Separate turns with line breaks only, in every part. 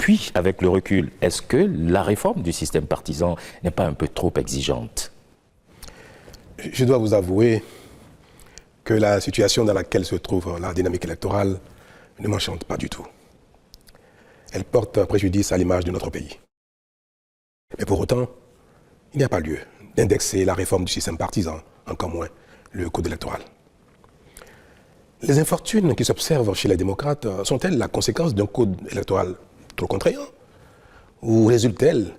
puis, avec le recul, est-ce que la réforme du système partisan n'est pas un peu trop exigeante?
Je dois vous avouer que la situation dans laquelle se trouve la dynamique électorale ne m'enchante pas du tout. Elle porte préjudice à l'image de notre pays. Mais pour autant, il n'y a pas lieu d'indexer la réforme du système partisan, encore moins le code électoral. Les infortunes qui s'observent chez les démocrates sont-elles la conséquence d'un code électoral trop contraignant ou résultent-elles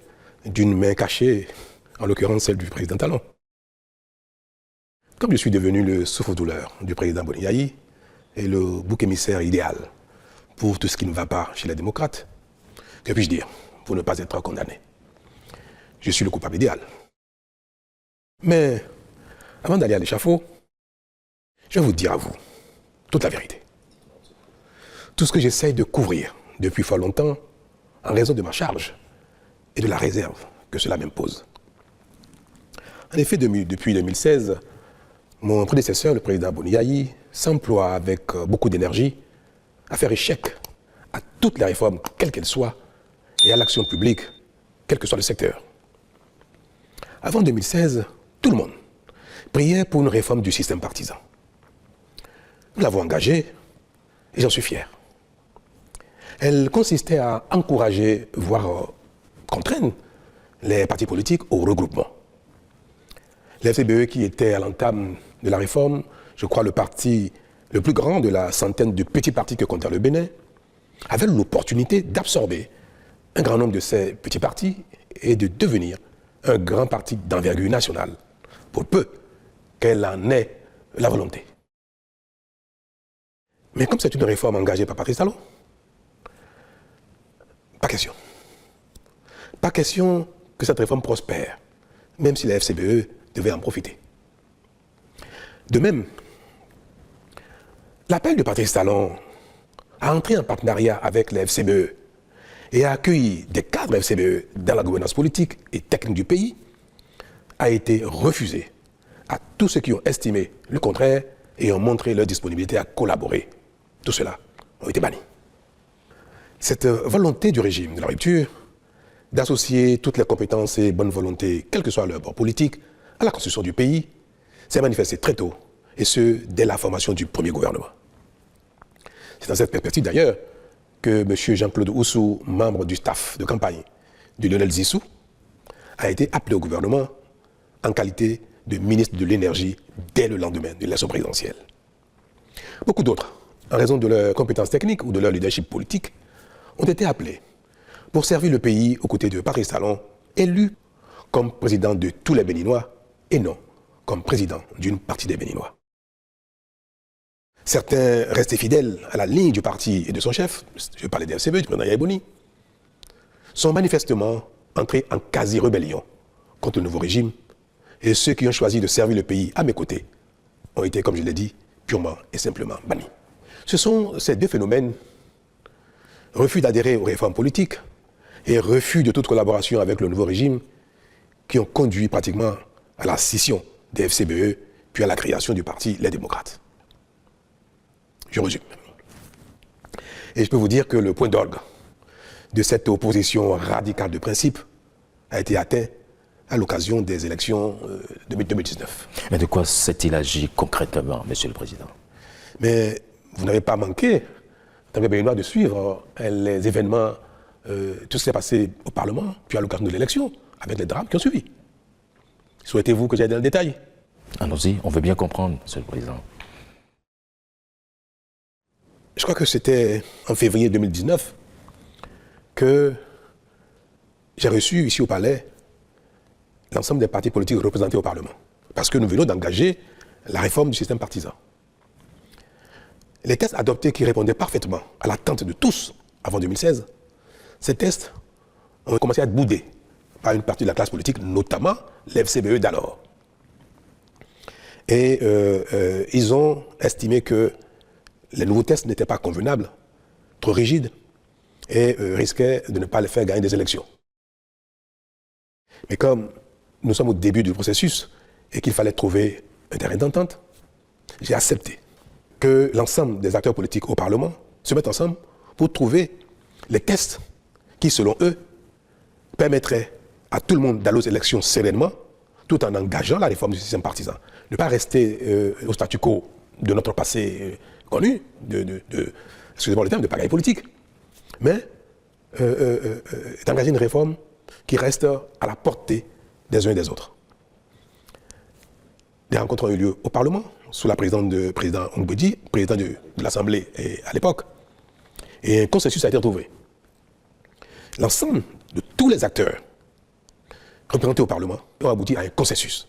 d'une main cachée, en l'occurrence celle du président Talon? Comme je suis devenu le souffre-douleur du président Boni et le bouc émissaire idéal pour tout ce qui ne va pas chez les démocrates, que puis-je dire pour ne pas être condamné? Je suis le coupable idéal. Mais avant d'aller à l'échafaud, je vais vous dire à vous toute la vérité. Tout ce que j'essaye de couvrir depuis fort longtemps en raison de ma charge et de la réserve que cela m'impose. En effet, depuis 2016, mon prédécesseur, le président Boni, s'emploie avec beaucoup d'énergie à faire échec à toutes les réformes, quelles qu'elles soient, et à l'action publique, quel que soit le secteur. Avant 2016, tout le monde priait pour une réforme du système partisan. Nous l'avons engagée et j'en suis fier. Elle consistait à encourager, voire contraindre, les partis politiques au regroupement. Le FCBE, qui était à l'entame de la réforme, je crois le parti le plus grand de la centaine de petits partis que comptait le Bénin, avait l'opportunité d'absorber un grand nombre de ces petits partis et de devenir un grand parti d'envergure nationale, pour peu qu'elle en ait la volonté. Mais comme c'est une réforme engagée par Patrice Talon, pas question. Pas question que cette réforme prospère, même si la FCBE devait en profiter. De même, l'appel de Patrice Talon à entrer en partenariat avec la FCBE et à accueillir des cadres FCBE dans la gouvernance politique et technique du pays a été refusé à tous ceux qui ont estimé le contraire et ont montré leur disponibilité à collaborer. Tout cela ont été bannis. Cette volonté du régime de la rupture d'associer toutes les compétences et bonnes volontés, quel que soit leur bord politique, à la construction du pays, s'est manifestée très tôt, et ce, dès la formation du premier gouvernement. C'est dans cette perspective d'ailleurs que M. Jean-Claude Oussou, membre du staff de campagne de Lionel Zissou, a été appelé au gouvernement en qualité de ministre de l'énergie dès le lendemain de l'élection présidentielle. Beaucoup d'autres, en raison de leurs compétences techniques ou de leur leadership politique, ont été appelés pour servir le pays aux côtés de Patrice Talon, élu comme président de tous les Béninois et non comme président d'une partie des Béninois. Certains restés fidèles à la ligne du parti et de son chef, je parlais des FCBE, du président Yaya Boni, sont manifestement entrés en quasi-rébellion contre le nouveau régime, et ceux qui ont choisi de servir le pays à mes côtés ont été, comme je l'ai dit, purement et simplement bannis. Ce sont ces deux phénomènes, refus d'adhérer aux réformes politiques et refus de toute collaboration avec le nouveau régime, qui ont conduit pratiquement à la scission des FCBE, puis à la création du parti Les Démocrates. Je résume. Et je peux vous dire que le point d'orgue de cette opposition radicale de principe a été atteint à l'occasion des élections de 2019.
Mais de quoi s'est-il agi concrètement, Monsieur le Président?
Mais vous n'avez pas manqué, en tant que Béninois, de suivre les événements, tout ce qui s'est passé au Parlement, puis à l'occasion de l'élection, avec les drames qui ont suivi. Souhaitez-vous que j'aille dans le détail?
Allons-y, on veut bien comprendre, Monsieur le Président.
Je crois que c'était en février 2019 que j'ai reçu ici au Palais l'ensemble des partis politiques représentés au Parlement. Parce que nous venons d'engager la réforme du système partisan. Les tests adoptés qui répondaient parfaitement à l'attente de tous avant 2016, ces tests ont commencé à être boudés par une partie de la classe politique, notamment les FCBE d'alors. Et ils ont estimé que les nouveaux tests n'étaient pas convenables, trop rigides, et risquaient de ne pas les faire gagner des élections. Mais comme nous sommes au début du processus et qu'il fallait trouver un terrain d'entente, j'ai accepté que l'ensemble des acteurs politiques au Parlement se mettent ensemble pour trouver les tests qui, selon eux, permettrait à tout le monde d'aller aux élections sereinement, tout en engageant la réforme du système partisan. Ne pas rester au statu quo de notre passé connu, excusez-moi le terme, de pagaille politique, mais d'engager une réforme qui reste à la portée des uns et des autres. Des rencontres ont eu lieu au Parlement, sous la présidence de président Ongbedi, président de l'Assemblée à l'époque, et un consensus a été retrouvé. L'ensemble de tous les acteurs représentés au Parlement ont abouti à un consensus.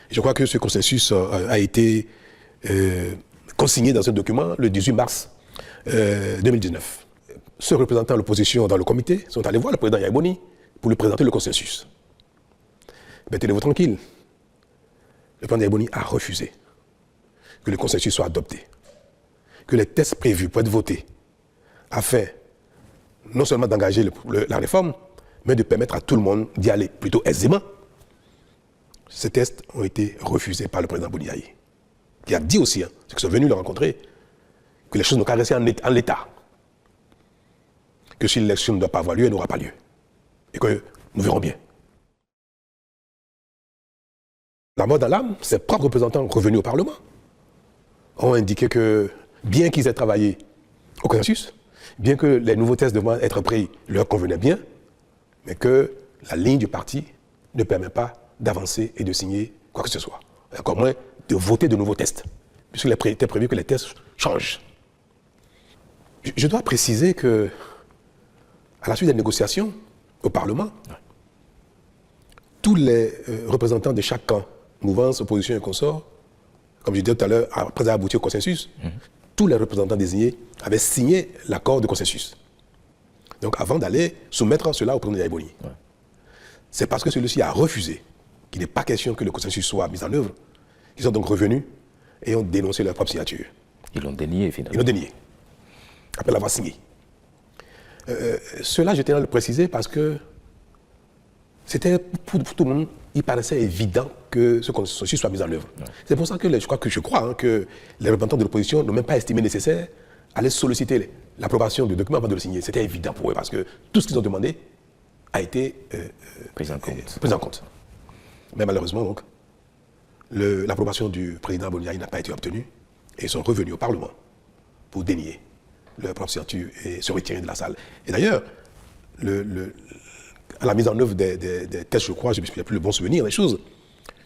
Et je crois que ce consensus a été consigné dans un document le 18 mars 2019. Ceux représentant l'opposition dans le comité sont allés voir le président Yahya Boni pour lui présenter le consensus. Mais tenez-vous tranquille. Le président Yahya Boni a refusé que le consensus soit adopté, que les tests prévus pour être votés afin non seulement d'engager la réforme, mais de permettre à tout le monde d'y aller plutôt aisément. Ces tests ont été refusés par le président Boniaï, qui a dit aussi, ceux qui sont venus le rencontrer, que les choses n'ont qu'à rester en l'état. Que si l'élection ne doit pas avoir lieu, elle n'aura pas lieu. Et que nous verrons bien. La mort dans l'âme, ses propres représentants revenus au Parlement ont indiqué que, bien qu'ils aient travaillé au consensus, bien que les nouveaux tests devant être pris leur convenaient bien, mais que la ligne du parti ne permet pas d'avancer et de signer quoi que ce soit. Et encore moins de voter de nouveaux tests, puisqu'il était prévu que les tests changent. Je dois préciser que, à la suite des négociations au Parlement, tous les représentants de chaque camp, mouvance, opposition et consorts, comme je disais tout à l'heure, après avoir abouti au consensus, tous les représentants désignés avaient signé l'accord de consensus. Donc avant d'aller soumettre cela au président Yahya Boni. C'est parce que celui-ci a refusé qu'il n'est pas question que le consensus soit mis en œuvre, qu'ils sont donc revenus et ont dénoncé leur propre signature.
Ils l'ont dénié finalement.
Ils l'ont dénié, après l'avoir signé. Cela, je tiens à le préciser parce que c'était pour tout le monde, il paraissait évident que ce consensus soit mis en œuvre. C'est pour ça que je crois que les représentants de l'opposition n'ont même pas estimé nécessaire d'aller solliciter l'approbation du document avant de le signer. C'était évident pour eux parce que tout ce qu'ils ont demandé a été pris en compte. Mais malheureusement, donc, l'approbation du président Boniaï n'a pas été obtenue et ils sont revenus au Parlement pour dénier leur propre signature et se retirer de la salle. Et d'ailleurs, à la mise en œuvre des tests, je crois, je n'ai plus le bon souvenir des choses,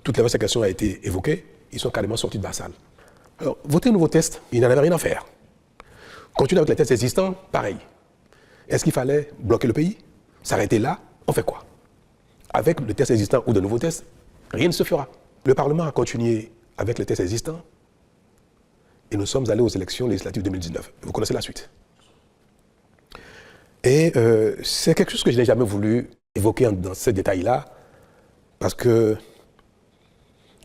toute l'investigation a été évoquée, ils sont carrément sortis de la salle. Alors, voter un nouveau test, il n'en avait rien à faire. Continuer avec les tests existants, pareil. Est-ce qu'il fallait bloquer le pays? S'arrêter là? On fait quoi? Avec le test existant ou de nouveaux tests, rien ne se fera. Le Parlement a continué avec les tests existants et nous sommes allés aux élections législatives 2019. Vous connaissez la suite. Et c'est quelque chose que je n'ai jamais voulu évoquer dans ces détails-là parce que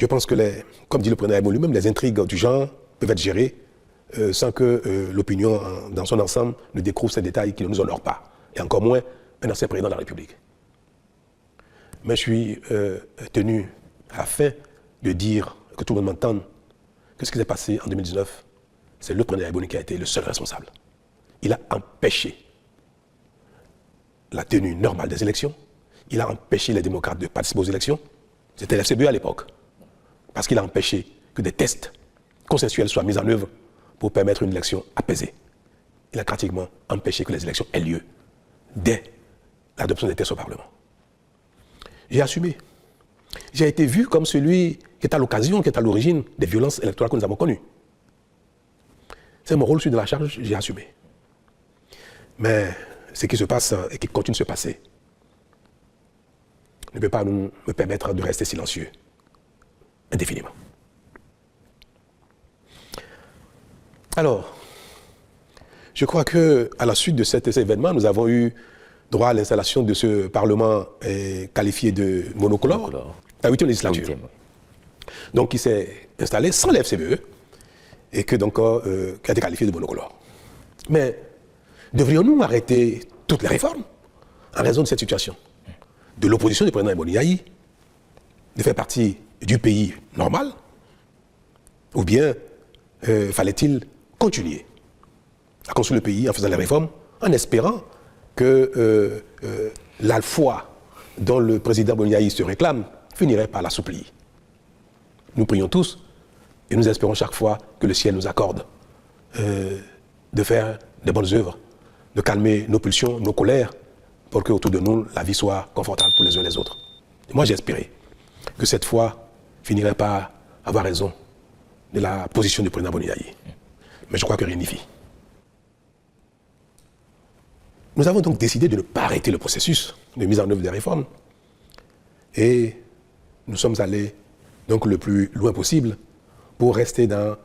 je pense que, comme dit le président Yahya lui-même, les intrigues du genre peuvent être gérées sans que l'opinion dans son ensemble ne découvre ces détails qui ne nous honorent pas, et encore moins un ancien président de la République. Mais je suis tenu afin de dire, que tout le monde m'entende, que ce qui s'est passé en 2019, c'est le président Yahya Boni qui a été le seul responsable. Il a empêché la tenue normale des élections, il a empêché les démocrates de participer aux élections, c'était la FCBE à l'époque, parce qu'il a empêché que des tests consensuels soient mis en œuvre pour permettre une élection apaisée. Il a pratiquement empêché que les élections aient lieu dès l'adoption des tests au Parlement. J'ai assumé. J'ai été vu comme celui qui est à l'occasion, qui est à l'origine des violences électorales que nous avons connues. C'est mon rôle, celui de la charge, j'ai assumé. Mais ce qui se passe et qui continue de se passer ne peut pas me permettre de rester silencieux indéfiniment. Alors, je crois qu'à la suite de cet événement, nous avons eu droit à l'installation de ce Parlement qualifié de monocolore, la 8e législature. Donc, qui s'est installé sans la FCBE et qui a été qualifié de monocolore. Mais devrions-nous arrêter toutes les réformes en raison de cette situation? De l'opposition du président Boniaï, de faire partie du pays normal? Ou bien fallait-il continuer à construire le pays en faisant les réformes, en espérant que la foi dont le président Boniaï se réclame finirait par l'assouplir. Nous prions tous et nous espérons chaque fois que le ciel nous accorde de faire des bonnes œuvres, de calmer nos pulsions, nos colères, pour que autour de nous, la vie soit confortable pour les uns et les autres. Et moi, j'espérais que cette foi finirait par avoir raison de la position du président Boniaï. Mais je crois que rien n'y fit. Nous avons donc décidé de ne pas arrêter le processus de mise en œuvre des réformes et nous sommes allés donc le plus loin possible pour rester dans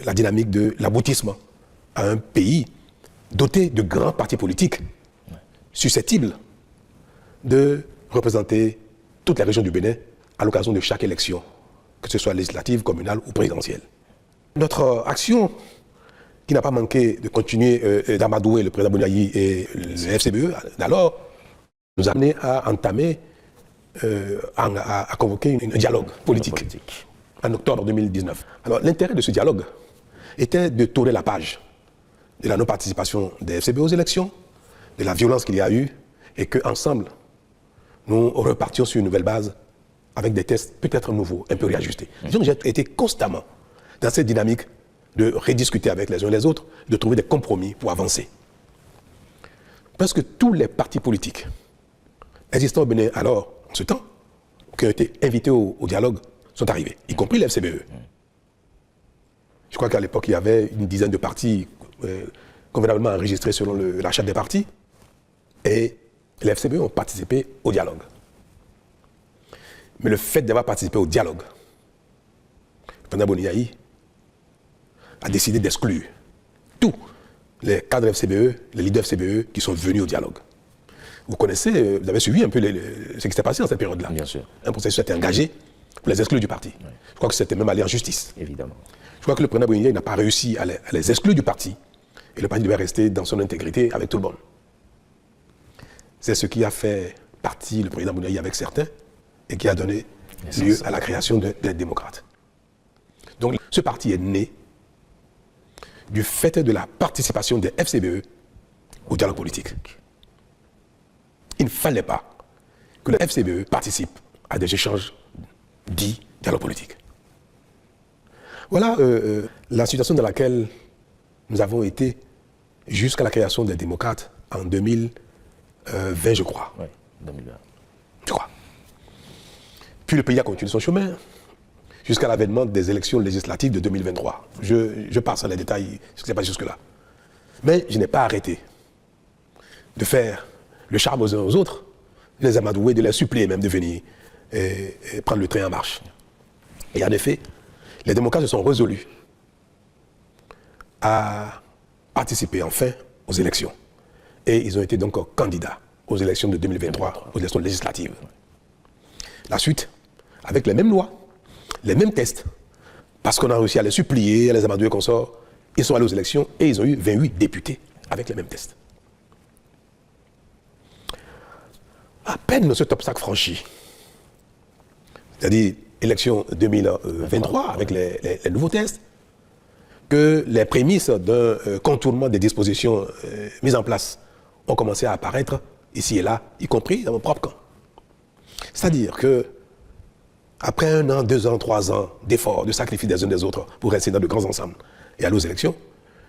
la dynamique de l'aboutissement à un pays doté de grands partis politiques susceptibles de représenter toute la région du Bénin à l'occasion de chaque élection, que ce soit législative, communale ou présidentielle. Notre action, qui n'a pas manqué de continuer d'amadouer le président Boniaï et le FCBE d'alors, nous a amené à entamer, à convoquer un dialogue politique en octobre 2019. Alors l'intérêt de ce dialogue était de tourner la page de la non-participation des FCBE aux élections, de la violence qu'il y a eu, et qu'ensemble, nous repartions sur une nouvelle base avec des tests peut-être nouveaux, un peu réajustés. Disons que j'ai été constamment dans cette dynamique de rediscuter avec les uns et les autres, de trouver des compromis pour avancer. Parce que tous les partis politiques existants au Bénin alors, en ce temps, qui ont été invités au dialogue, sont arrivés, y compris le FCBE. Je crois qu'à l'époque, il y avait une dizaine de partis convenablement enregistrés selon la charte des partis, et les FCBE ont participé au dialogue. Mais le fait d'avoir participé au dialogue, le président Boniaï a décidé d'exclure tous les cadres FCBE, les leaders FCBE qui sont venus au dialogue. Vous connaissez, vous avez suivi un peu ce qui s'est passé dans cette période-là.
Bien sûr.
Un processus a été engagé pour les exclure du parti. Oui. Je crois que c'était même allé en justice.
Évidemment.
Je crois que le président Boniaï n'a pas réussi à les exclure du parti. Et le parti devait rester dans son intégrité avec tout le monde. C'est ce qui a fait partie le président Boniaï avec certains et qui a donné lieu à la création des démocrates. Donc ce parti est né du fait de la participation des FCBE au dialogue politique. Il ne fallait pas que le FCBE participe à des échanges dits dialogue politique. Voilà la situation dans laquelle nous avons été jusqu'à la création des démocrates en 2020, je crois.
Oui, 2020.
Je crois. Puis le pays a continué son chemin jusqu'à l'avènement des élections législatives de 2023. Je passe dans les détails, ce qui s'est passé jusque-là. Mais je n'ai pas arrêté de faire le charme aux uns aux autres, de les amadouer, de les supplier même de venir et prendre le train en marche. Et en effet, les démocrates se sont résolus à participer enfin aux élections. Et ils ont été donc candidats aux élections de 2023, aux élections législatives. La suite, avec les mêmes lois, les mêmes tests, parce qu'on a réussi à les supplier, à les amadouer qu'on sort, ils sont allés aux élections et ils ont eu 28 députés avec les mêmes tests. À peine cet obstacle franchi, c'est-à-dire élection 2023 avec les nouveaux tests, que les prémices d'un contournement des dispositions mises en place ont commencé à apparaître ici et là, y compris dans mon propre camp. C'est-à-dire que après 1 an, 2 ans, 3 ans d'efforts, de sacrifices des uns des autres pour rester dans de grands ensembles et aller aux élections,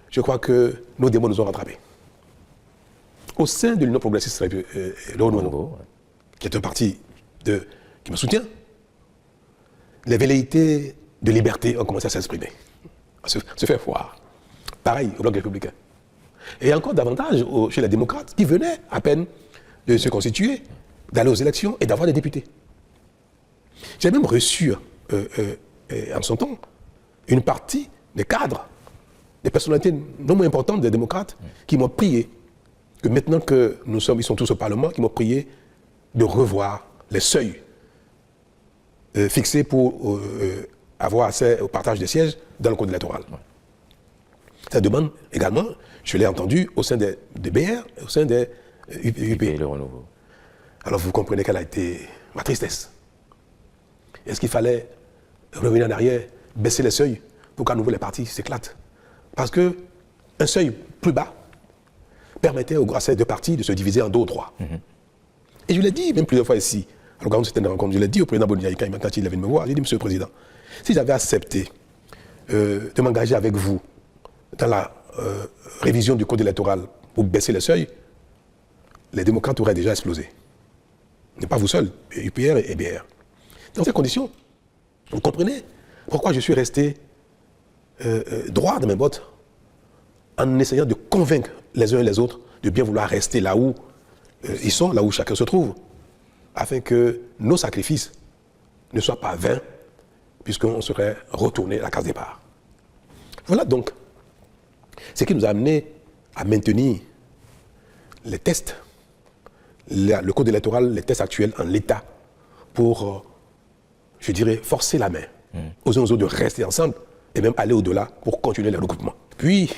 je crois que nos démons nous ont rattrapés. Au sein de l'Union progressiste le Renouveau, qui est un parti qui me soutient, les velléités de liberté ont commencé à s'exprimer, à se faire voir. Pareil au Bloc républicain. Et encore davantage chez les démocrates qui venaient à peine de se constituer, d'aller aux élections et d'avoir des députés. J'ai même reçu, en son temps, une partie des cadres, des personnalités non moins importantes des démocrates, qui m'ont prié, que maintenant que ils sont tous au Parlement, qui m'ont prié de revoir les seuils fixés pour avoir accès au partage des sièges dans le code électoral. Cette demande, également, je l'ai entendue au sein des BR et au sein des UP.
Le Renouveau.
Alors vous comprenez quelle a été ma tristesse. Est-ce qu'il fallait revenir en arrière, baisser les seuils pour qu'à nouveau les partis s'éclatent? Parce qu'un seuil plus bas permettait à ces deux partis de se diviser en deux ou trois. Et je l'ai dit même plusieurs fois ici, à l'occasion de cette rencontre, je l'ai dit au président Boni Yayi quand il est venu me voir, j'ai dit, Monsieur le Président, si j'avais accepté de m'engager avec vous dans la révision du code électoral pour baisser les seuils, les démocrates auraient déjà explosé. Mais pas vous seul, UPR et BR. Dans ces conditions, vous comprenez pourquoi je suis resté droit dans mes bottes en essayant de convaincre les uns et les autres de bien vouloir rester là où ils sont, là où chacun se trouve, afin que nos sacrifices ne soient pas vains, puisqu'on serait retourné à la case départ. Voilà donc ce qui nous a amené à maintenir les tests, le code électoral, les tests actuels en l'état, pour, je dirais, forcer la main aux uns aux autres de rester ensemble et même aller au-delà pour continuer le regroupement. Puis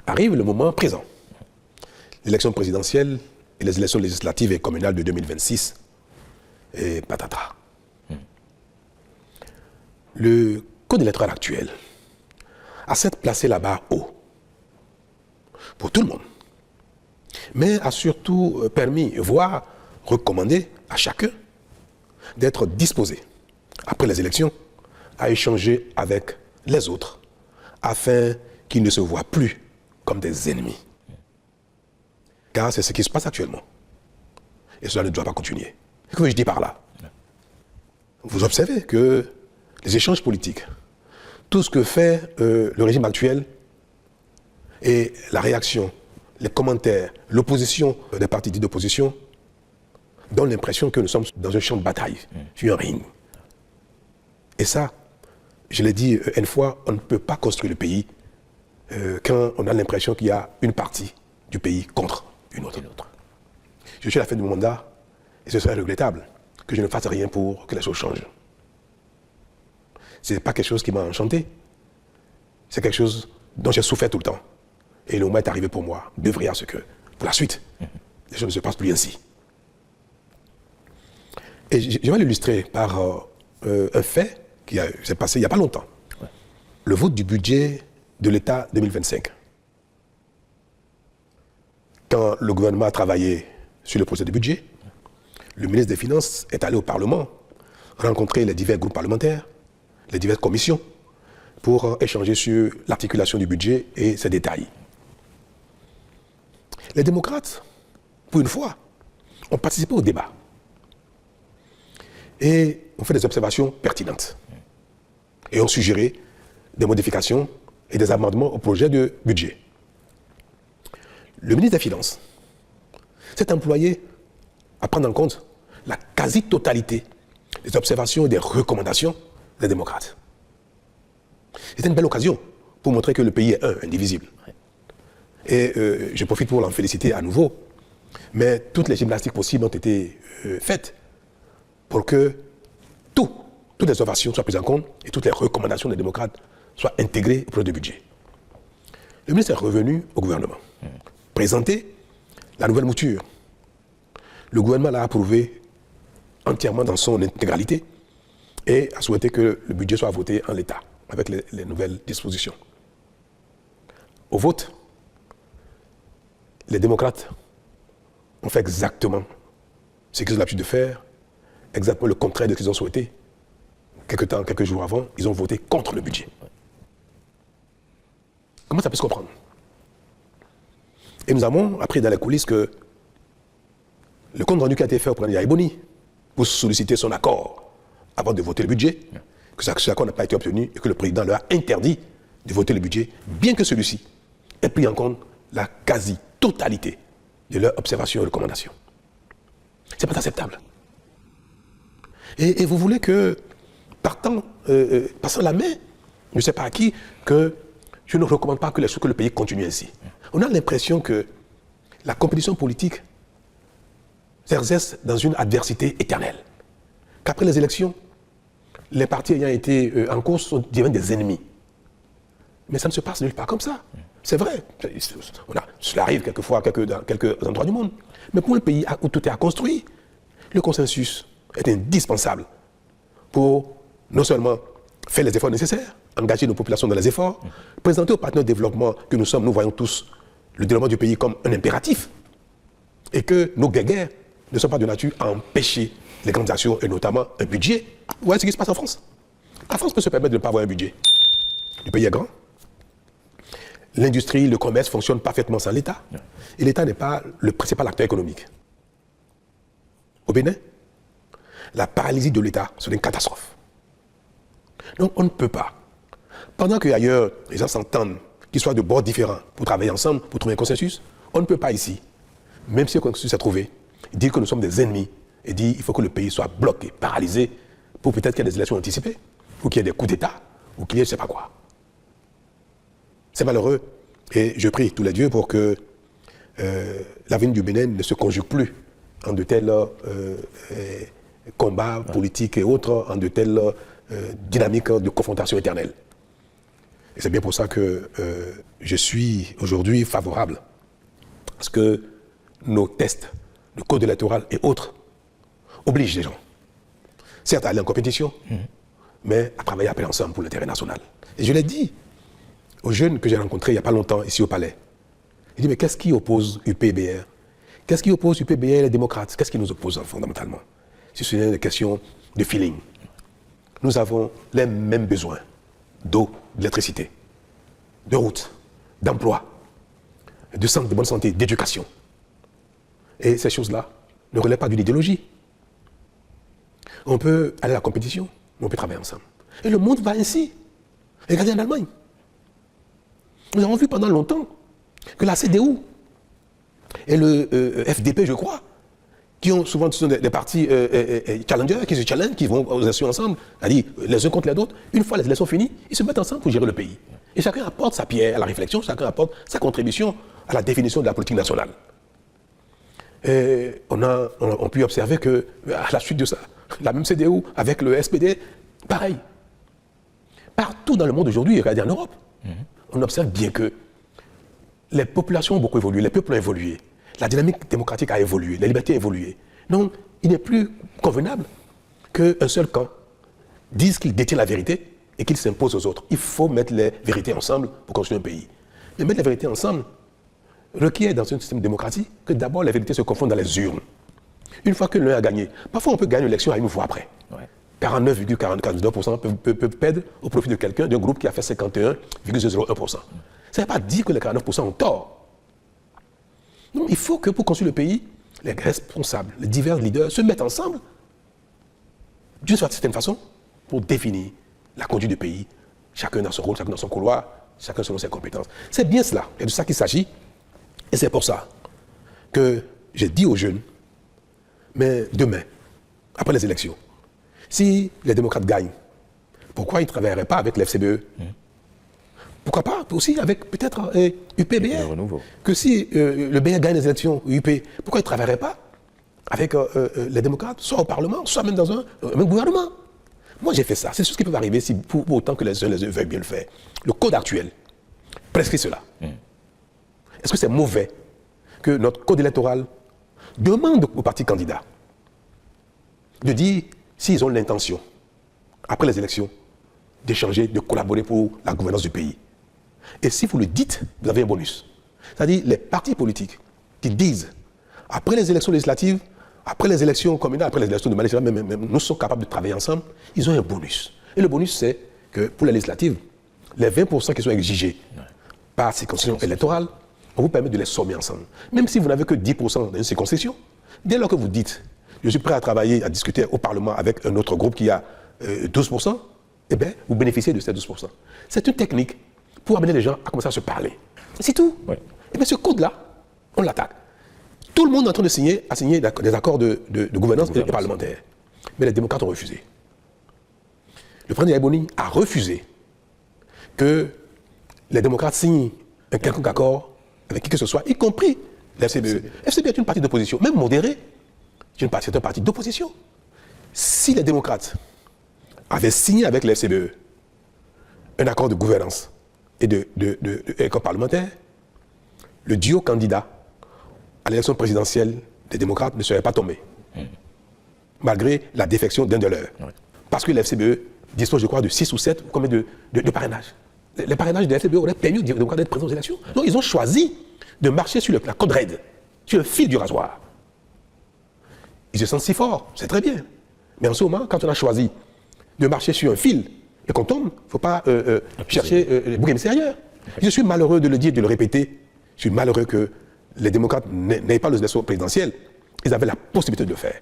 arrive le moment présent. L'élection présidentielle et les élections législatives et communales de 2026 et patatras. Le code électoral actuel a certes placé la barre haut pour tout le monde, mais a surtout permis, voire recommandé à chacun d'être disposé, après les élections, à échanger avec les autres, afin qu'ils ne se voient plus comme des ennemis. Car c'est ce qui se passe actuellement. Et cela ne doit pas continuer. Que veux-je dire par là? Vous observez que les échanges politiques, tout ce que fait le régime actuel et la réaction, les commentaires, l'opposition des partis dits d'opposition donnent l'impression que nous sommes dans un champ de bataille, sur un ring. Et ça, je l'ai dit une fois, on ne peut pas construire le pays quand on a l'impression qu'il y a une partie du pays contre une autre. Je suis à la fin de mon mandat et ce serait regrettable que je ne fasse rien pour que les choses changent. Ce n'est pas quelque chose qui m'a enchanté, c'est quelque chose dont j'ai souffert tout le temps. Et le moment est arrivé pour moi d'œuvrer à ce que, pour la suite, les choses ne se passent plus ainsi. Et je vais l'illustrer par un fait qui s'est passé il n'y a pas longtemps. Ouais. Le vote du budget de l'État 2025. Quand le gouvernement a travaillé sur le projet de budget, le ministre des Finances est allé au Parlement rencontrer les divers groupes parlementaires, les diverses commissions, pour échanger sur l'articulation du budget et ses détails. Les démocrates, pour une fois, ont participé au débat et ont fait des observations pertinentes et ont suggéré des modifications et des amendements au projet de budget. Le ministre des Finances s'est employé à prendre en compte la quasi-totalité des observations et des recommandations des démocrates. C'était une belle occasion pour montrer que le pays est indivisible. Et je profite pour l'en féliciter à nouveau. Mais toutes les gymnastiques possibles ont été faites pour que toutes les observations soient prises en compte et toutes les recommandations des démocrates soient intégrées au projet de budget. Le ministre est revenu au gouvernement, présenter la nouvelle mouture. Le gouvernement l'a approuvé entièrement dans son intégralité et a souhaité que le budget soit voté en l'état, avec les nouvelles dispositions. Au vote, les démocrates ont fait exactement ce qu'ils ont l'habitude de faire, exactement le contraire de ce qu'ils ont souhaité. Quelques jours avant, ils ont voté contre le budget. Comment ça peut se comprendre? Et nous avons appris dans les coulisses que le compte rendu qui a été fait au président Yayi Boni pour solliciter son accord avant de voter le budget, que cet accord n'a pas été obtenu et que le président leur a interdit de voter le budget, bien que celui-ci ait pris en compte la quasi-totalité de leurs observations et recommandations. Ce n'est pas acceptable. Et vous voulez que, passant la main, je ne sais pas à qui, que je ne recommande pas que le pays continue ainsi. On a l'impression que la compétition politique s'exerce dans une adversité éternelle. Qu'après les élections, les partis ayant été en course deviennent des ennemis. Mais ça ne se passe nulle part comme ça. C'est vrai. Cela arrive quelquefois dans quelques endroits du monde. Mais pour un pays où tout est à construire, le consensus est indispensable pour non seulement faire les efforts nécessaires, engager nos populations dans les efforts, présenter aux partenaires de développement que nous sommes, nous voyons tous le développement du pays comme un impératif et que nos guerres ne sont pas de nature à empêcher les grandes actions et notamment un budget. Vous voyez ce qui se passe en France. La France peut se permettre de ne pas avoir un budget. Le pays est grand. L'industrie, le commerce fonctionnent parfaitement sans l'État. Et l'État n'est pas le principal acteur économique. Au Bénin, la paralysie de l'État, c'est une catastrophe. Donc on ne peut pas. Pendant qu'ailleurs, les gens s'entendent, qu'ils soient de bords différents, pour travailler ensemble, pour trouver un consensus, on ne peut pas ici, même si un consensus est trouvé, dire que nous sommes des ennemis et dire qu'il faut que le pays soit bloqué, paralysé, pour peut-être qu'il y ait des élections anticipées, ou qu'il y ait des coups d'État, ou qu'il y ait je ne sais pas quoi. C'est malheureux. Et je prie tous les dieux pour que l'avenir du Bénin ne se conjugue plus en de tels combats politiques et autres, en de telles dynamiques de confrontation éternelle. Et c'est bien pour ça que je suis aujourd'hui favorable à ce que nos tests, le code électoral et autres, obligent les gens, certes à aller en compétition, mais à travailler après ensemble pour l'intérêt national. Et je l'ai dit aux jeunes que j'ai rencontrés il n'y a pas longtemps ici au Palais. Il dit, mais qu'est-ce qui oppose UPBR? Qu'est-ce qui oppose UPBR et les démocrates? Qu'est-ce qui nous oppose fondamentalement? Si ce n'est une question de feeling. Nous avons les mêmes besoins d'eau, d'électricité, de routes, d'emploi, de bonne santé, d'éducation. Et ces choses-là ne relèvent pas d'une idéologie. On peut aller à la compétition, mais on peut travailler ensemble. Et le monde va ainsi. Regardez en Allemagne. Nous avons vu pendant longtemps que la CDU et le FDP, je crois, qui ont souvent des partis challengers, qui se challengent, qui vont aux élections ensemble, c'est-à-dire les uns contre les autres, une fois les élections finies, ils se mettent ensemble pour gérer le pays. Et chacun apporte sa pierre à la réflexion, chacun apporte sa contribution à la définition de la politique nationale. Et on peut observer que, à la suite de ça, la même CDU avec le SPD, pareil. Partout dans le monde aujourd'hui, regardez en Europe, on observe bien que les populations ont beaucoup évolué, les peuples ont évolué, la dynamique démocratique a évolué, les libertés ont évolué. Donc, il n'est plus convenable qu'un seul camp dise qu'il détient la vérité et qu'il s'impose aux autres. Il faut mettre les vérités ensemble pour construire un pays. Mais mettre les vérités ensemble requiert dans un système démocratique que d'abord les vérités se confondent dans les urnes. Une fois que l'un a gagné, parfois on peut gagner l'élection à une fois après. Ouais. 49,44% peuvent perdre au profit de quelqu'un, d'un groupe qui a fait 51,01%. Ça ne veut pas dire que les 49% ont tort. Non, il faut que pour construire le pays, les responsables, les divers leaders se mettent ensemble d'une certaine façon pour définir la conduite du pays, chacun dans son rôle, chacun dans son couloir, chacun selon ses compétences. C'est bien cela, et de ça qu'il s'agit. Et c'est pour ça que j'ai dit aux jeunes, mais demain, après les élections, si les démocrates gagnent, pourquoi ils ne travailleraient pas avec l'FCBE? Pourquoi pas aussi avec peut-être UPBR? Que si le BR gagne les élections, UP, pourquoi ils ne travailleraient pas avec les démocrates, soit au Parlement, soit même dans un même gouvernement? Moi j'ai fait ça, c'est ce qui peut arriver si, pour autant que les uns veuillent bien le faire. Le code actuel prescrit cela. Est-ce que c'est mauvais que notre code électoral demande aux partis candidats de dire s'ils ont l'intention, après les élections, d'échanger, de collaborer pour la gouvernance du pays? Et si vous le dites, vous avez un bonus. C'est-à-dire les partis politiques qui disent, après les élections législatives, après les élections communales, après les élections de manière générale, même, nous sommes capables de travailler ensemble, ils ont un bonus. Et le bonus, c'est que pour les législatives, les 20% qui sont exigés par circonscription électorale, on vous permet de les sommer ensemble. Même si vous n'avez que 10% dans une circonscription, dès lors que vous dites, je suis prêt à travailler, à discuter au Parlement avec un autre groupe qui a 12%, eh bien, vous bénéficiez de ces 12%. C'est une technique pour amener les gens à commencer à se parler. C'est tout. Ouais. Et bien ce code-là, on l'attaque. Tout le monde est en train de signer des accords de gouvernance et parlementaire. Mais les démocrates ont refusé. Le président Yaïboni a refusé que les démocrates signent un quelconque accord avec qui que ce soit, y compris l'FCBE. FCBE est une partie d'opposition, même modérée. C'est un parti d'opposition. Si les démocrates avaient signé avec l'FCBE un accord de gouvernance et d'accord parlementaire, le duo candidat à l'élection présidentielle des démocrates ne serait pas tombé. Malgré la défection d'un de leurs. Parce que l'FCBE dispose, je crois, de 6 ou 7 combien de parrainages. les parrainages de la FCBE auraient permis aux démocrates d'être présents aux élections. Non, ils ont choisi de marcher sur la corde raide, sur le fil du rasoir. Ils se sentent si forts, c'est très bien. Mais en ce moment, quand on a choisi de marcher sur un fil et qu'on tombe, il ne faut pas chercher les boucs émissaires ailleurs. Je suis malheureux de le dire, de le répéter. Je suis malheureux que les démocrates n'aient pas l'élection présidentielle. Ils avaient la possibilité de le faire.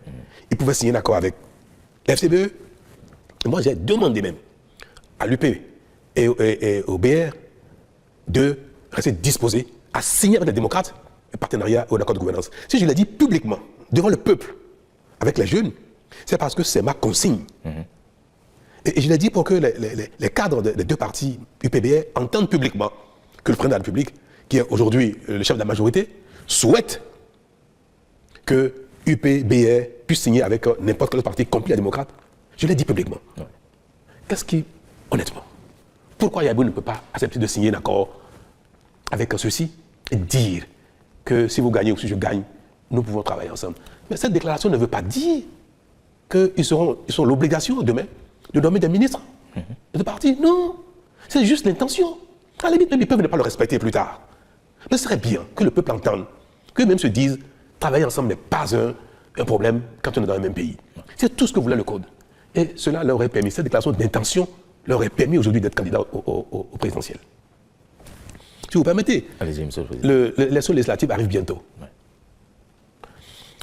Ils pouvaient signer un accord avec la FCBE. Et moi, j'ai demandé même à l'UP et au BR de rester disposés à signer avec les démocrates un partenariat ou un accord de gouvernance. Si je l'ai dit publiquement, devant le peuple, avec les jeunes, c'est parce que c'est ma consigne. Et je l'ai dit pour que les cadres des deux partis UPBR entendent publiquement que le président de la République, qui est aujourd'hui le chef de la majorité, souhaite que UPBR puisse signer avec n'importe quel parti, compris les démocrates. Je l'ai dit publiquement. Ouais. Qu'est-ce qui, honnêtement, pourquoi Yaïbouni ne peut pas accepter de signer un accord avec ceux-ci et dire que si vous gagnez ou si je gagne, nous pouvons travailler ensemble. Mais cette déclaration ne veut pas dire qu'ils ont l'obligation demain de nommer des ministres de partis. Non, c'est juste l'intention. À la limite, même ils peuvent ne pas le respecter plus tard. Mais ce serait bien que le peuple entende, qu'eux-mêmes se disent travailler ensemble n'est pas un problème quand on est dans le même pays. C'est tout ce que voulait le Code. Et cela leur aurait permis, cette déclaration d'intention leur aurait permis aujourd'hui d'être candidat au présidentiel. Si vous permettez,
allez-y, monsieur le Président.
L'élection législative arrive bientôt. Ouais.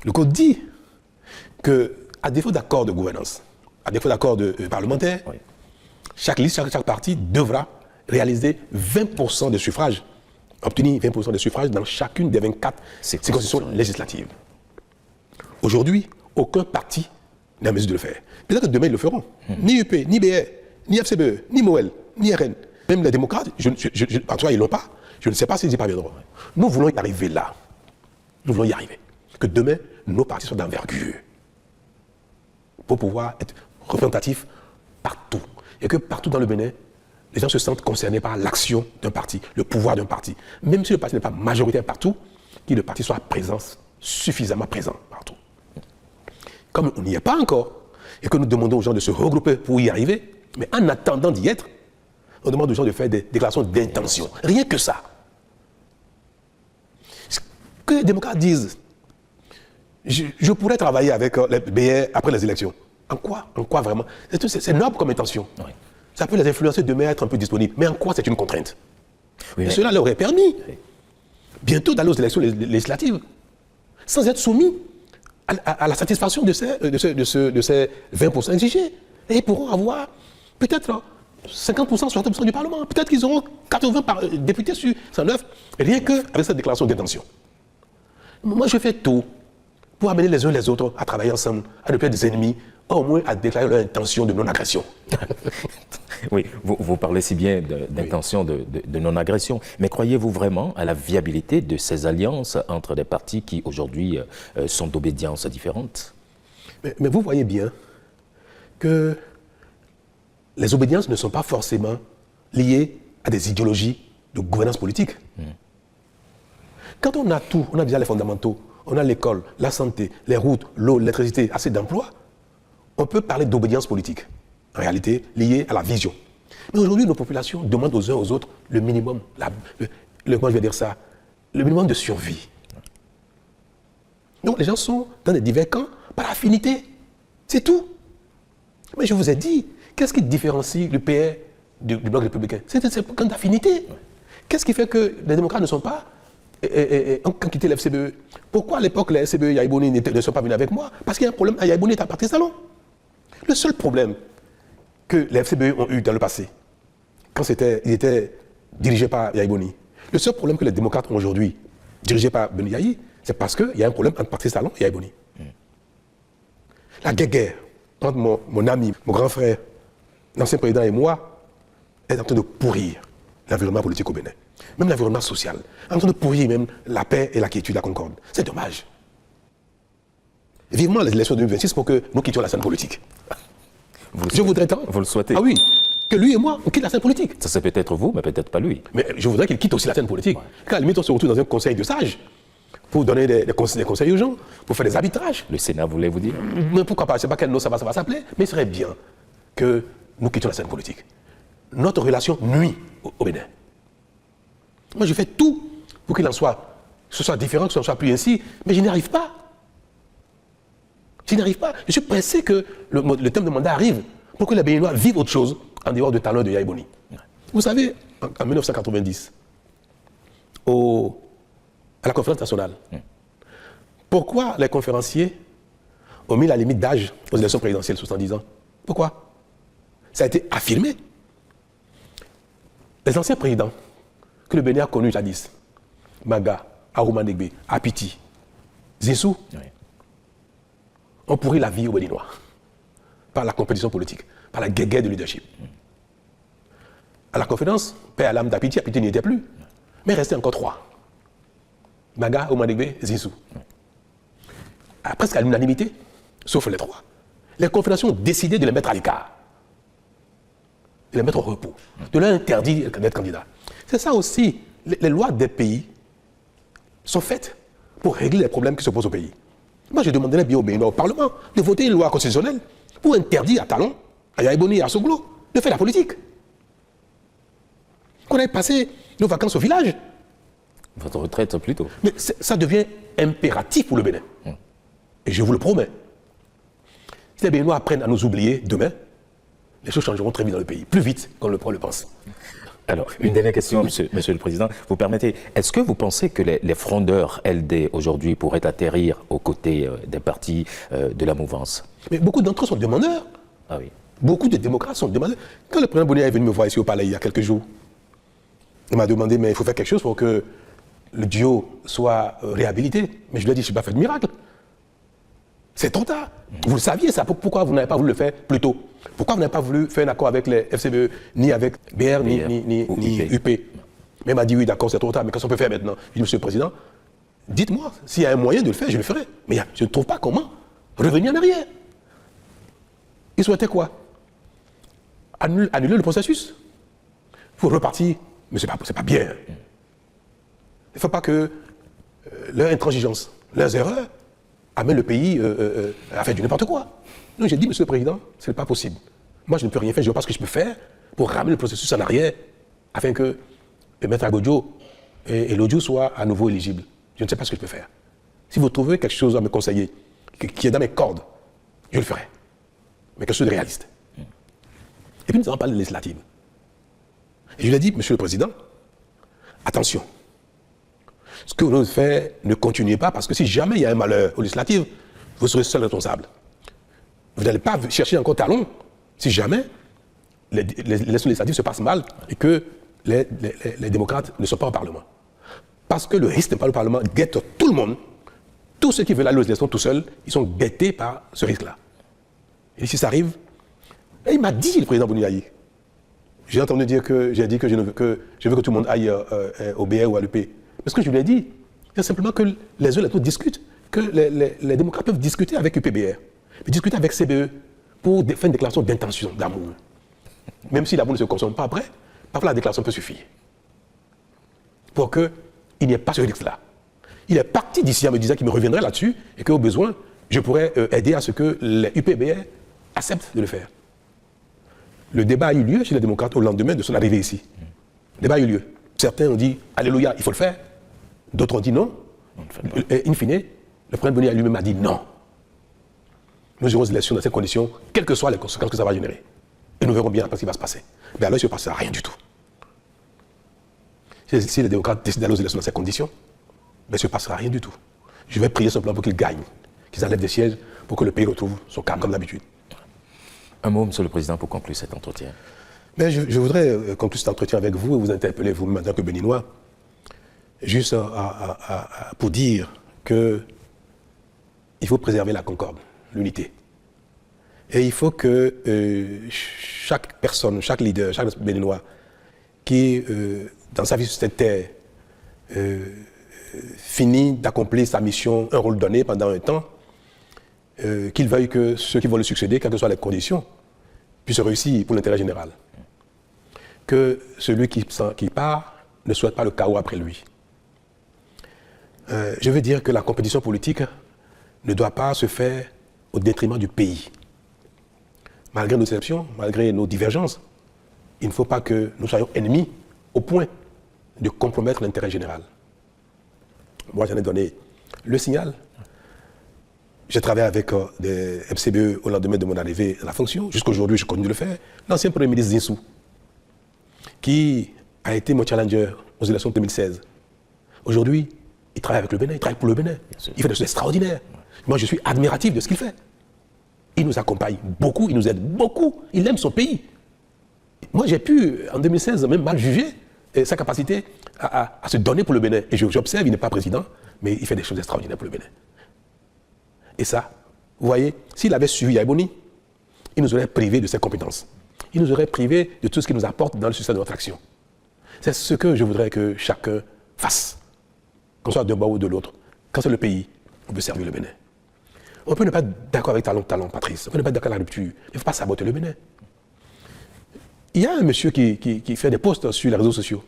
Le Code dit qu'à défaut d'accord de gouvernance, à défaut d'accord parlementaire, oui, chaque liste, chaque parti devra réaliser 20% de suffrages, obtenir 20% de suffrages dans chacune des 24 circonscriptions législatives. Aujourd'hui, aucun parti n'est en mesure de le faire. Peut-être que demain, ils le feront. Ni UP, ni BR, ni FCBE, ni MOEL, ni RN, même les démocrates, en tout cas, ils ne l'ont pas. Je ne sais pas s'ils y parviendront. Nous voulons y arriver là. Nous voulons y arriver. Que demain, nos partis soient d'envergure pour pouvoir être représentatifs partout. Et que partout dans le Bénin, les gens se sentent concernés par l'action d'un parti, le pouvoir d'un parti. Même si le parti n'est pas majoritaire partout, que le parti soit présent, suffisamment présent partout. Comme on n'y est pas encore, et que nous demandons aux gens de se regrouper pour y arriver, mais en attendant d'y être, on demande aux gens de faire des déclarations d'intention. Rien que ça. Que les démocrates disent, je pourrais travailler avec les BR après les élections. En quoi vraiment? C'est noble comme intention. Oui. Ça peut les influencer demain à être un peu disponibles. Mais en quoi c'est une contrainte? Oui, et cela leur aurait permis bientôt d'aller aux élections législatives sans être soumis à la satisfaction de ces 20% exigés. Et ils pourront avoir peut-être 50%, 60% du Parlement. Peut-être qu'ils auront 80 députés sur 109, rien qu'avec cette déclaration d'intention. Moi, je fais tout pour amener les uns les autres à travailler ensemble, à ne plus être des ennemis, au moins à déclarer leur intention de non-agression.
Oui, vous parlez si bien d'intention de non-agression, mais croyez-vous vraiment à la viabilité de ces alliances entre des partis qui aujourd'hui sont d'obédiences différentes?
Mais vous voyez bien que les obédiences ne sont pas forcément liées à des idéologies de gouvernance politique. Quand on a tout, on a déjà les fondamentaux, on a l'école, la santé, les routes, l'eau, l'électricité, assez d'emplois, on peut parler d'obédience politique, en réalité liée à la vision. Mais aujourd'hui, nos populations demandent aux uns aux autres le minimum, comment je vais dire ça, le minimum de survie. Donc les gens sont dans des divers camps par affinité, c'est tout. Mais je vous ai dit, qu'est-ce qui différencie le PR du bloc républicain? C'est un camp d'affinité. Qu'est-ce qui fait que les démocrates ne sont pas ont quitté la FCBE? Pourquoi à l'époque la FCBE Yaïbouni ne sont pas venus avec moi? Parce qu'il y a un problème, Yaïbouni est à partir salon. Le seul problème que les FCBE ont eu dans le passé, quand ils étaient dirigés par Yaïbouni, le seul problème que les démocrates ont aujourd'hui, dirigés par Beni Yahi, c'est parce qu'il y a un problème entre parti salon et Yaïbouni. La guerre entre mon ami, mon grand frère, l'ancien président et moi, est en train de pourrir l'environnement politique au Bénin. Même l'environnement social. En train de pourrir même la paix et la quiétude, la concorde. C'est dommage. Vivement les élections de 2026 pour que nous quittions la scène politique. Je voudrais tant.
Vous le souhaitez?
Ah oui. Que lui et moi, on quitte la scène politique.
Ça c'est peut-être vous, mais peut-être pas lui.
Mais je voudrais qu'il quitte aussi la scène politique. Ouais. Qu'à la limite, on se retrouve dans un conseil de sages pour donner des conseils aux gens, pour faire des arbitrages.
Le Sénat voulait vous dire?
Mais pourquoi pas? Je ne sais pas quel nom ça va s'appeler, mais il serait bien que nous quittions la scène politique. Notre relation nuit au Bénin. Moi, je fais tout pour qu'il en soit, que ce soit différent, que ce ne soit plus ainsi, mais je n'y arrive pas. Je n'y arrive pas. Je suis pressé que le terme de mandat arrive pour que les Béninois vivent autre chose en dehors du talent de Yaya Boni. Vous savez, en 1990, à la conférence nationale, pourquoi les conférenciers ont mis la limite d'âge aux élections présidentielles, 70 ans? Pourquoi? Ça a été affirmé. Les anciens présidents que le Bénin a connus jadis, Maga, Arouma Negbe, Apiti, Zissou, ont pourri la vie aux Béninois par la compétition politique, par la guerre de leadership. À la conférence, paix à l'âme d'Apiti, Apiti n'y était plus, mais il restait encore 3. Maga, Arouma Negbe, Zissou. Presque à l'unanimité, sauf les 3. Les confédérations ont décidé de les mettre à l'écart, de les mettre au repos, de leur interdire d'être candidat. C'est ça aussi, les lois des pays sont faites pour régler les problèmes qui se posent au pays. Moi, je demanderais bien au Bénin, au Parlement, de voter une loi constitutionnelle pour interdire à Talon, à Yaya Boni et à Soglo de faire la politique. Qu'on aille passer nos vacances au village.
Votre retraite plutôt.
Mais ça devient impératif pour le Bénin. Et je vous le promets. Si les Béninois apprennent à nous oublier demain, les choses changeront très vite dans le pays, plus vite qu'on le pense.
Alors, une dernière question, monsieur le Président. Vous permettez, est-ce que vous pensez que les frondeurs LD aujourd'hui pourraient atterrir aux côtés des partis de la mouvance?
Mais beaucoup d'entre eux sont demandeurs.
Ah oui.
Beaucoup de démocrates sont demandeurs. Quand le président Boni est venu me voir ici au palais il y a quelques jours, il m'a demandé, mais il faut faire quelque chose pour que le duo soit réhabilité. Mais je lui ai dit, je n'ai pas fait de miracle. C'est trop tard. Vous le saviez, ça. Pourquoi vous n'avez pas voulu le faire plus tôt? Pourquoi vous n'avez pas voulu faire un accord avec les FCBE, ni avec BR, ni UP? Mais il m'a dit, oui, d'accord, c'est trop tard, mais qu'est-ce qu'on peut faire maintenant? Je dis, monsieur le Président, dites-moi, s'il y a un moyen de le faire, je le ferai. Mais je ne trouve pas comment revenir en arrière. Ils souhaitaient quoi? Annuler le processus. Il faut repartir, mais ce n'est pas bien. Il ne faut pas que leur intransigeance, leurs erreurs, amènent le pays à faire du n'importe quoi. Donc j'ai dit, monsieur le Président, ce n'est pas possible. Moi, je ne peux rien faire, je ne vois pas ce que je peux faire pour ramener le processus en arrière afin que Maître Agodjo et l'audio soient à nouveau éligibles. Je ne sais pas ce que je peux faire. Si vous trouvez quelque chose à me conseiller, qui est dans mes cordes, je le ferai. Mais quelque chose de réaliste. Et puis nous avons parlé de législative. Et je lui ai dit, monsieur le Président, attention. Ce que vous nous faites, ne continuez pas, parce que si jamais il y a un malheur aux législatives, vous serez seul responsable. Vous n'allez pas chercher encore Talon si jamais les élections législatives se passent mal et que les démocrates ne sont pas au Parlement. Parce que le risque n'est pas le Parlement, guette tout le monde. Tous ceux qui veulent aller aux élections tout seuls, ils sont guettés par ce risque-là. Et si ça arrive, et il m'a dit, le président Boni, j'ai entendu dire que je veux que tout le monde aille au BR ou à l'UP. Mais ce que je lui ai dit, c'est simplement que les uns et les autres discutent, que les démocrates peuvent discuter avec UPBR, mais discuter avec CBE pour faire une déclaration d'intention, d'amour. Même si l'amour ne se consomme pas après, parfois la déclaration peut suffire. Pour qu'il n'y ait pas ce risque-là. Il est parti d'ici en me disant qu'il me reviendrait là-dessus et qu'au besoin, je pourrais aider à ce que les UPBR acceptent de le faire. Le débat a eu lieu chez les démocrates au lendemain de son arrivée ici. Le débat a eu lieu. Certains ont dit, alléluia, il faut le faire. D'autres ont dit non. Et in fine, le président Boni lui-même a dit non. Nous aurons des élections dans ces conditions, quelles que soient les conséquences que ça va générer. Et nous verrons bien après ce qui va se passer. Mais alors il ne se passera rien du tout. Si les démocrates décident d'aller aux élections dans ces conditions, il ne se passera rien du tout. Je vais prier simplement pour qu'ils gagnent, qu'ils enlèvent des sièges pour que le pays retrouve son calme comme d'habitude.
Un mot, monsieur le Président, pour conclure cet entretien.
Mais je voudrais conclure cet entretien avec vous et vous interpeller vous-même en tant que Béninois, juste pour dire qu'il faut préserver la concorde, l'unité. Et il faut que chaque personne, chaque leader, chaque Béninois qui, dans sa vie sur cette terre, finit d'accomplir sa mission, un rôle donné pendant un temps, qu'il veuille que ceux qui vont le succéder, quelles que soient les conditions, puissent réussir pour l'intérêt général. Que celui qui part ne souhaite pas le chaos après lui. Je veux dire que la compétition politique ne doit pas se faire au détriment du pays. Malgré nos exceptions, malgré nos divergences, il ne faut pas que nous soyons ennemis au point de compromettre l'intérêt général. Moi, j'en ai donné le signal. J'ai travaillé avec des FCBE au lendemain de mon arrivée à la fonction. Jusqu'à aujourd'hui, je continue de le faire. L'ancien Premier ministre Zinsou, qui a été mon challenger aux élections de 2016. Aujourd'hui, il travaille avec le Bénin, il travaille pour le Bénin. Il fait des choses extraordinaires. Moi, je suis admiratif de ce qu'il fait. Il nous accompagne beaucoup, il nous aide beaucoup. Il aime son pays. Moi, j'ai pu, en 2016, même mal juger sa capacité à se donner pour le Bénin. Et j'observe, il n'est pas président, mais il fait des choses extraordinaires pour le Bénin. Et ça, vous voyez, s'il avait suivi Yaya Boni, il nous aurait privés de ses compétences. Il nous aurait privés de tout ce qu'il nous apporte dans le succès de notre action. C'est ce que je voudrais que chacun fasse, qu'on soit d'un bord ou de l'autre. Quand c'est le pays, on peut servir le Bénin. On peut ne pas être d'accord avec talent, Patrice. On peut ne pas être d'accord avec la rupture. Mais il ne faut pas saboter le Bénin. Il y a un monsieur qui fait des posts sur les réseaux sociaux,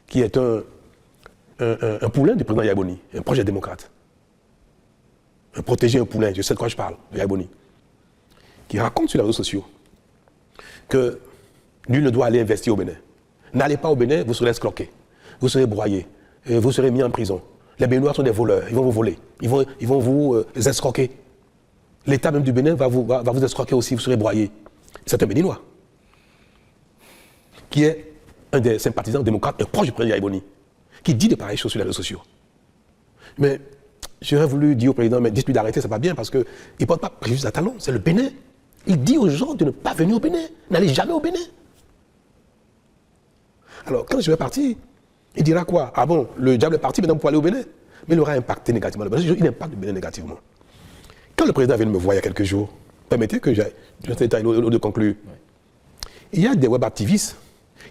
qui est un poulain du président Yaya Boni, un projet démocrate. Un protégé, un poulain, je sais de quoi je parle, de Yaya Boni, qui raconte sur les réseaux sociaux que nul ne doit aller investir au Bénin. N'allez pas au Bénin, vous serez escroqué, vous serez broyé, vous serez mis en prison. Les Béninois sont des voleurs, ils vont vous voler, ils vont vous escroquer. L'État même du Bénin va vous escroquer aussi, vous serez broyé. C'est un Béninois qui est un des sympathisants démocrates, un proche du président Yaya Boni, qui dit de pareilles choses sur les réseaux sociaux. Mais j'aurais voulu dire au président, mais dites-lui d'arrêter, c'est pas bien, parce qu'il ne porte pas préjudice à talent, c'est le Bénin. Il dit aux gens de ne pas venir au Bénin, n'allez jamais au Bénin. Alors, quand je vais partir, il dira quoi? Ah bon, le diable est parti, maintenant pour aller au Bénin. Mais il aura impacté négativement le Bénin. Il impacte le Bénin négativement. Quand le président vient me voir il y a quelques jours, permettez que j'aille de conclure. Il y a des web activistes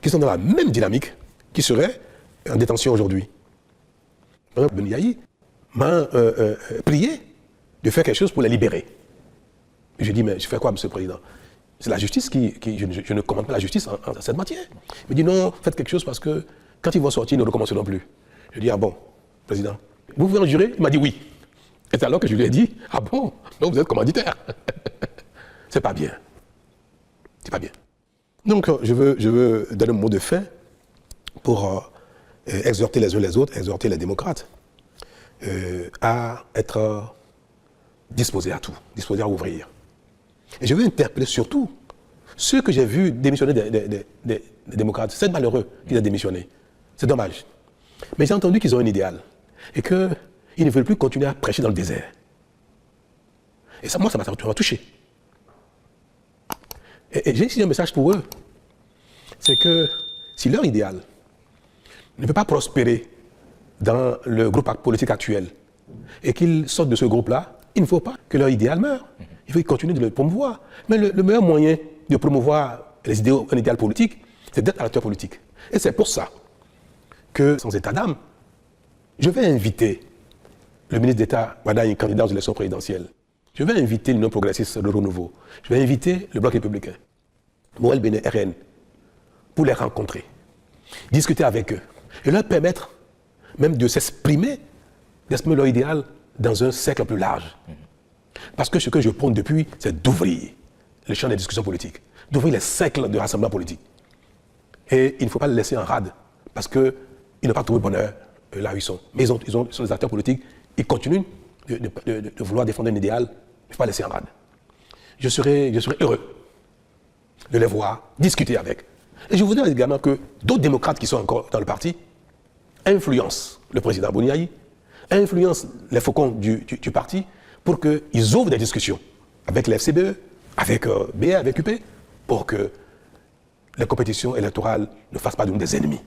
qui sont dans la même dynamique, qui seraient en détention aujourd'hui. Par exemple, Ben Yayi m'a prié de faire quelque chose pour les libérer. Je dis, mais je fais quoi, monsieur le président? C'est la justice je ne commande pas la justice en cette matière. Il me dit, non, faites quelque chose parce que quand ils vont sortir, ils ne recommenceront plus. Je dis, ah bon, président, vous pouvez en jurer? Il m'a dit oui. Et c'est alors que je lui ai dit, ah bon, donc vous êtes commanditaire. C'est pas bien. C'est pas bien. Donc, je veux donner un mot de fin pour exhorter les uns les autres, exhorter les démocrates à être disposés à tout, disposés à ouvrir. Et je veux interpeller surtout ceux que j'ai vus démissionner des démocrates. C'est malheureux qu'ils aient démissionné. C'est dommage. Mais j'ai entendu qu'ils ont un idéal et qu'ils ne veulent plus continuer à prêcher dans le désert. Et ça, moi, ça m'a touché. Et j'ai ici un message pour eux. C'est que si leur idéal ne peut pas prospérer dans le groupe politique actuel et qu'ils sortent de ce groupe-là, il ne faut pas que leur idéal meure. Il faut continuer de le promouvoir. Mais le meilleur moyen de promouvoir les idéaux, un idéal politique, c'est d'être un acteur politique. Et c'est pour ça que, sans état d'âme, je vais inviter le ministre d'État, Wadaï, candidat aux élections présidentielles. Je vais inviter l'Union progressiste de renouveau. Je vais inviter le Bloc républicain, Morel Bénin, RN, pour les rencontrer, discuter avec eux et leur permettre même de s'exprimer leur idéal dans un cercle plus large. Parce que ce que je prône depuis, c'est d'ouvrir le champ des discussions politiques, d'ouvrir les cercles de rassemblement politique. Et il ne faut pas les laisser en rade, parce qu'ils n'ont pas trouvé bonheur là où ils sont. Mais ils sont des acteurs politiques, ils continuent de vouloir défendre un idéal, il ne faut pas les laisser en rade. Je serai heureux de les voir, discuter avec. Et je voudrais également que d'autres démocrates qui sont encore dans le parti influencent le président Boni Yayi, influencent les faucons du parti pour qu'ils ouvrent des discussions avec les FCBE, avec BA, avec UP, pour que les compétitions électorales ne fassent pas de nous des ennemis.